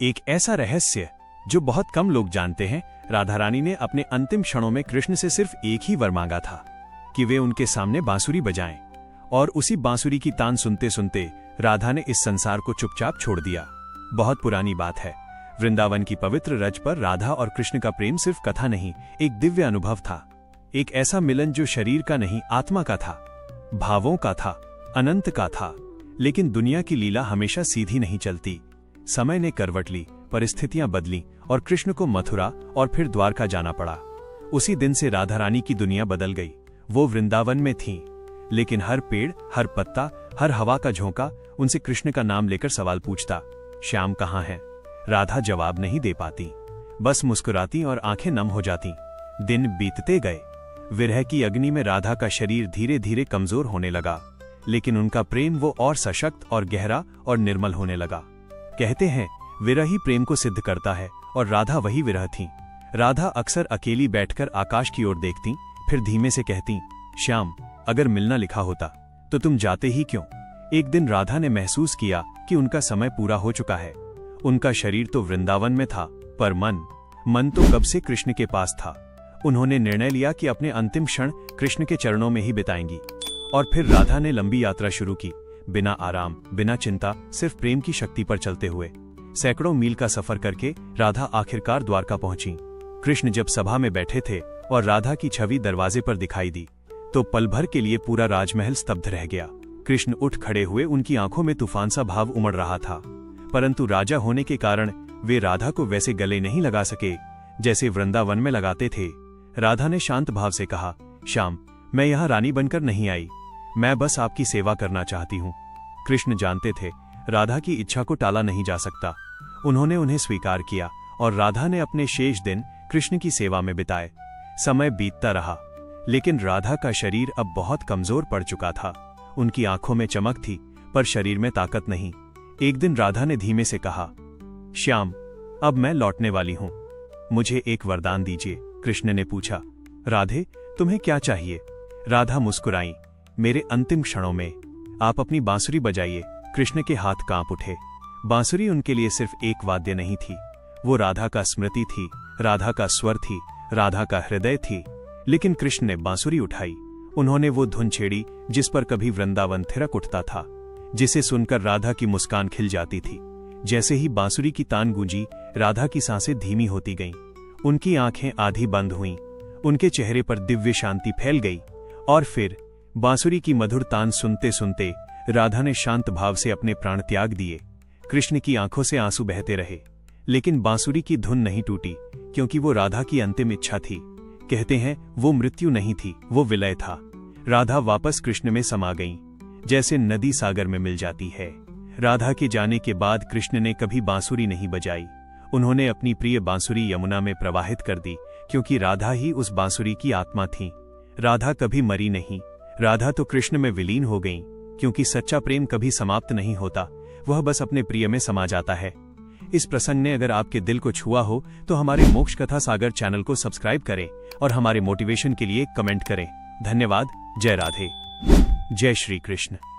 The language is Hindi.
एक ऐसा रहस्य जो बहुत कम लोग जानते हैं, राधा रानी ने अपने अंतिम क्षणों में कृष्ण से सिर्फ एक ही वर मांगा था कि वे उनके सामने बांसुरी बजाएं, और उसी बांसुरी की तान सुनते सुनते राधा ने इस संसार को चुपचाप छोड़ दिया। बहुत पुरानी बात है। वृंदावन की पवित्र रज पर राधा और कृष्ण का प्रेम सिर्फ कथा नहीं, एक दिव्य अनुभव था। एक ऐसा मिलन जो शरीर का नहीं, आत्मा का था, भावों का था, अनंत का था। लेकिन दुनिया की लीला हमेशा सीधी नहीं चलती। समय ने करवट ली, परिस्थितियां बदली और कृष्ण को मथुरा और फिर द्वारका जाना पड़ा। उसी दिन से राधा रानी की दुनिया बदल गई। वो वृंदावन में थीं, लेकिन हर पेड़, हर पत्ता, हर हवा का झोंका उनसे कृष्ण का नाम लेकर सवाल पूछता, श्याम कहाँ है? राधा जवाब नहीं दे पाती, बस मुस्कुराती और आंखें नम हो जाती। दिन बीतते गए। विरह की अग्नि में राधा का शरीर धीरे धीरे कमजोर होने लगा, लेकिन उनका प्रेम वो और सशक्त और गहरा और निर्मल होने लगा। कहते हैं विरह ही प्रेम को सिद्ध करता है, और राधा वही विरह थीं। राधा अक्सर अकेली बैठकर आकाश की ओर देखती, फिर धीमे से कहती, श्याम, अगर मिलना लिखा होता तो तुम जाते ही क्यों? एक दिन राधा ने महसूस किया कि उनका समय पूरा हो चुका है। उनका शरीर तो वृंदावन में था, पर मन तो कब से कृष्ण के पास था। उन्होंने निर्णय लिया कि अपने अंतिम क्षण कृष्ण के चरणों में ही बिताएंगी। और फिर राधा ने लंबी यात्रा शुरू की, बिना आराम, बिना चिंता, सिर्फ प्रेम की शक्ति पर चलते हुए। सैकड़ों मील का सफर करके राधा आखिरकार द्वारका पहुंची। कृष्ण जब सभा में बैठे थे और राधा की छवि दरवाजे पर दिखाई दी, तो पल भर के लिए पूरा राजमहल स्तब्ध रह गया। कृष्ण उठ खड़े हुए, उनकी आंखों में तूफान सा भाव उमड़ रहा था, परंतु राजा होने के कारण वे राधा को वैसे गले नहीं लगा सके जैसे वृंदावन में लगाते थे। राधा ने शांत भाव से कहा, श्याम, मैं यहाँ रानी बनकर नहीं आई, मैं बस आपकी सेवा करना चाहती हूँ। कृष्ण जानते थे राधा की इच्छा को टाला नहीं जा सकता। उन्होंने उन्हें स्वीकार किया और राधा ने अपने शेष दिन कृष्ण की सेवा में बिताए। समय बीतता रहा, लेकिन राधा का शरीर अब बहुत कमजोर पड़ चुका था। उनकी आंखों में चमक थी, पर शरीर में ताकत नहीं। एक दिन राधा ने धीमे से कहा, श्याम, अब मैं लौटने वाली हूं, मुझे एक वरदान दीजिए। कृष्ण ने पूछा, राधे, तुम्हें क्या चाहिए? राधा मुस्कुराई, मेरे अंतिम क्षणों में आप अपनी बांसुरी बजाइए। कृष्ण के हाथ कांप उठे। बांसुरी उनके लिए सिर्फ एक वाद्य नहीं थी, वो राधा का स्मृति थी, राधा का स्वर थी, राधा का हृदय थी। लेकिन कृष्ण ने बांसुरी उठाई। उन्होंने वो धुन छेड़ी जिस पर कभी वृंदावन थिरक उठता था, जिसे सुनकर राधा की मुस्कान खिल जाती थी। जैसे ही बांसुरी की तान गूंजी, राधा की सांसें धीमी होती गईं, उनकी आंखें आधी बंद हुईं, उनके चेहरे पर दिव्य शांति फैल गई। और फिर बांसुरी की मधुर तान सुनते सुनते राधा ने शांत भाव से अपने प्राण त्याग दिए। कृष्ण की आंखों से आंसू बहते रहे, लेकिन बांसुरी की धुन नहीं टूटी, क्योंकि वो राधा की अंतिम इच्छा थी। कहते हैं वो मृत्यु नहीं थी, वो विलय था। राधा वापस कृष्ण में समा गईं, जैसे नदी सागर में मिल जाती है। राधा के जाने के बाद कृष्ण ने कभी बांसुरी नहीं बजाई। उन्होंने अपनी प्रिय बांसुरी यमुना में प्रवाहित कर दी, क्योंकि राधा ही उस बांसुरी की आत्मा थी। राधा कभी मरी नहीं, राधा तो कृष्ण में विलीन हो गईं, क्योंकि सच्चा प्रेम कभी समाप्त नहीं होता, वह बस अपने प्रिय में समा जाता है। इस प्रसंग ने अगर आपके दिल को छुआ हो तो हमारे मोक्ष कथा सागर चैनल को सब्सक्राइब करें और हमारे मोटिवेशन के लिए कमेंट करें। धन्यवाद। जय राधे। जय श्री कृष्ण।